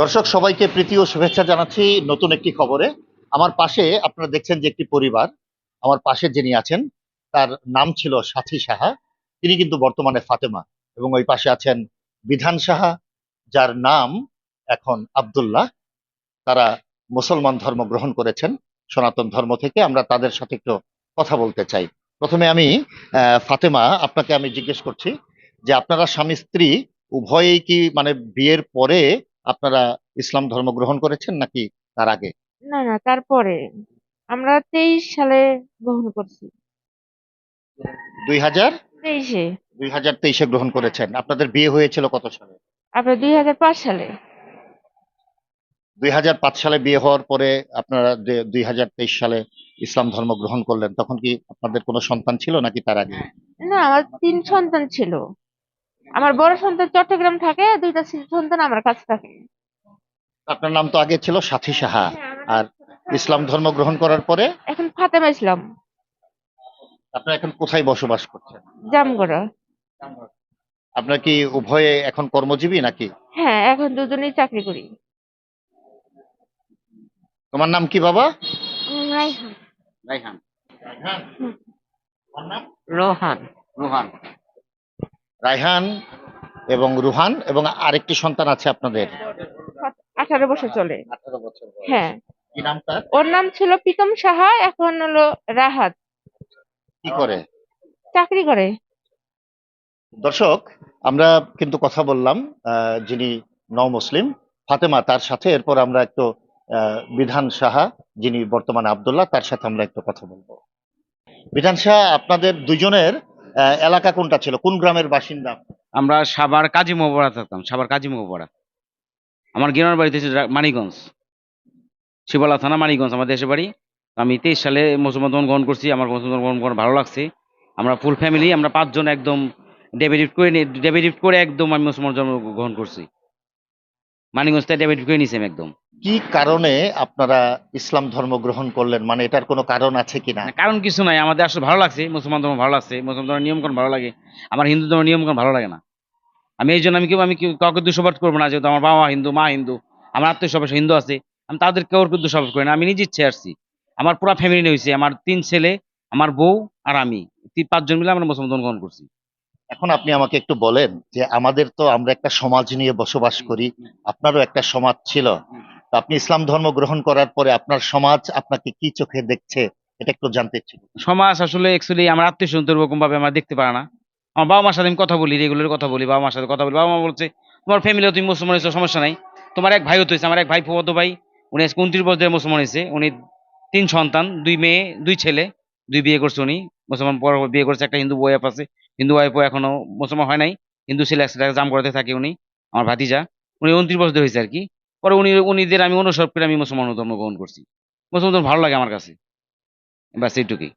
দর্শক সবাইকে প্রীতি ও শুভেচ্ছা জানাচ্ছি নতুন একটি খবরে। আমার পাশে আপনারা দেখছেন যে একটি পরিবার, আমার পাশে যিনি আছেন তার নাম ছিল সাথী সাহা, তিনি কিন্তু বর্তমানে ফাতেমা। এবং ওই পাশে আছেন বিধান সাহা, যার নাম এখন আব্দুল্লাহ। তারা মুসলমান ধর্ম গ্রহণ করেছেন, সনাতন ধর্ম থেকে। আমরা তাদের সাথে একটু কথা বলতে চাই। প্রথমে আমি ফাতেমা, আপনাকে আমি জিজ্ঞেস করছি যে আপনারা স্বামী স্ত্রী উভয়েই কি মানে বিয়ের পরে আপনারা ইসলাম ধর্ম গ্রহণ করেছেন নাকি তার আগে? না না, তারপরে আমরা 23 সালে গ্রহণ করছি। 2000 23-এ। 2023-এ গ্রহণ করেছেন। আপনাদের বিয়ে হয়েছিল কত সালে? আপনার 2005 সালে। 2005 সালে বিয়ে হওয়ার পরে আপনারা যে 2023 সালে ইসলাম ধর্ম গ্রহণ করলেন, তখন কি আপনাদের কোনো সন্তান ছিল নাকি তার আগে? না, আমার 3 সন্তান ছিল। আমার বড় সন্তান চট্টগ্রাম থাকে, দুইটা সন্তান আমার কাছে থাকে। আপনার নাম তো আগে ছিল সাথী সাহা, হ্যাঁ, আমার নাম আর ইসলাম ধর্ম গ্রহণ করার পরে এখন ফাতেমা ইসলাম। আপনারা এখন কোথায় বসবাস করছেন? জামগড়া। আপনার কি উভয়ে এখন কর্মজীবী নাকি? হ্যাঁ, এখন দুজনেই চাকরি করি। তোমার নাম কি বাবা? রাইহান। রাইহান। রাইহান, হুম। তোমার নাম? রোহান। রুহান। রাইহান এবং রুহান, এবং আরেকটি সন্তান আছে আপনাদের? 18 বছর চলে। 18 বছর বয়স। হ্যাঁ। কি নাম তার? ওর নাম ছিল প্রীতম সাহা, এখন হলো রাহাত। কি করে? চাকরি করে। দর্শক, আমরা কিন্তু কথা বললাম যিনি নও মুসলিম ফাতেমা তার সাথে। এরপর আমরা একটু বিধান সাহা, যিনি বর্তমানে আব্দুল্লাহ, তার সাথে আমরা একটু কথা বলবো। বিধান সাহা, আপনাদের দুজনের এলাকা কোনটা ছিল, কোন গ্রামের বাসিন্দা? আমরা সাভার কাজী মোহপাড়া থাকতাম, সাভার কাজী মোহপাড়া। আমার গ্রামের বাড়িতে হচ্ছে মানিকগঞ্জ, শিবালা থানা, মানিকগঞ্জ আমার দেশের বাড়ি। তো আমি 23 সালে মুসলমান ধর্ম গ্রহণ করছি। আমার মুসলমান ধর্ম গ্রহণ ভালো লাগছে। আমরা ফুল ফ্যামিলি, আমরা 5 জন একদম ডেবিট করে একদম আমি মুসলমান ধর্ম গ্রহণ করছি। মানিকগঞ্জ থেকে ডেবিট করে নিছি আমি একদম। কি কারণে আপনারা ইসলাম ধর্ম গ্রহণ করলেন, মানে এটার কোনো কারণ আছে কিনা? না, কারণ কিছু নাই, আমাদের আসলে ভালো লাগছে, মুসলমান ধর্ম ভালো লাগছে, মুসলমান ধর্মের নিয়মকানুন ভালো লাগে। আমার হিন্দু ধর্মের নিয়মকানুন ভালো লাগে না। আমি এই জন্য কাউকে দোষারোপ করবো না, যেহেতু আমার বাবা হিন্দু, মা হিন্দু, আমার আত্মীয় স্বজন হিন্দু আছে। আমি তাদের কেউ দোষারোপ করি না, আমি নিজে ইচ্ছে আসছি। আমার পুরো ফ্যামিলি নিয়ে হয়েছে, আমার 3 ছেলে, আমার বউ আর আমি, 5 জন মিলে আমরা মুসলমান ধর্ম গ্রহণ করছি। এখন আপনি আমাকে একটু বলেন যে আমাদের তো আমরা একটা সমাজ নিয়ে বসবাস করি, আপনারও একটা সমাজ ছিল। তো আপনি ইসলাম ধর্ম গ্রহণ করার পরে আপনার সমাজ আপনাকে কি চোখে দেখছে, এটা একটু জানতে ইচ্ছুক। সমাজ আসলে অ্যাকচুয়ালি আমার আত্মীয় স্বজন তো ওরকম ভাবে আমার দেখতে পারে না। আমার বাবা মার সাথে আমি কথা বলি, রেগুলার কথা বলি, বাবা মার সাথে কথা বলি। বাবা মা বলছে তোমার ফ্যামিলি তুমি মুসলমান হয়েছো, সমস্যা নাই। তোমার এক ভাই তো হয়েছে, আমার এক ভাই, ফুফাতো ভাই, উনি আজকে 29 বছর ধরে মুসলমান হয়েছে। উনি 3 সন্তান, 2 মেয়ে 2 ছেলে, 2 বিয়ে করছে উনি। মুসলমান পর বিয়ে করছে, একটা হিন্দু ওয়াইফ আছে। হিন্দু ওয়াইফও এখনো মুসলমান হয় নাই, হিন্দু ছেলে একটা জাম করতে থাকে উনি, আমার ভাতিজা। উনি 29 বছর ধরে হয়েছে আর কি। পরে উনিদের আমি অনুসরণ করে আমি মুসলমান ধর্ম গ্রহণ করছি। মুসলমান ধর্ম ভালো লাগে আমার কাছে, বাস এইটুকুই।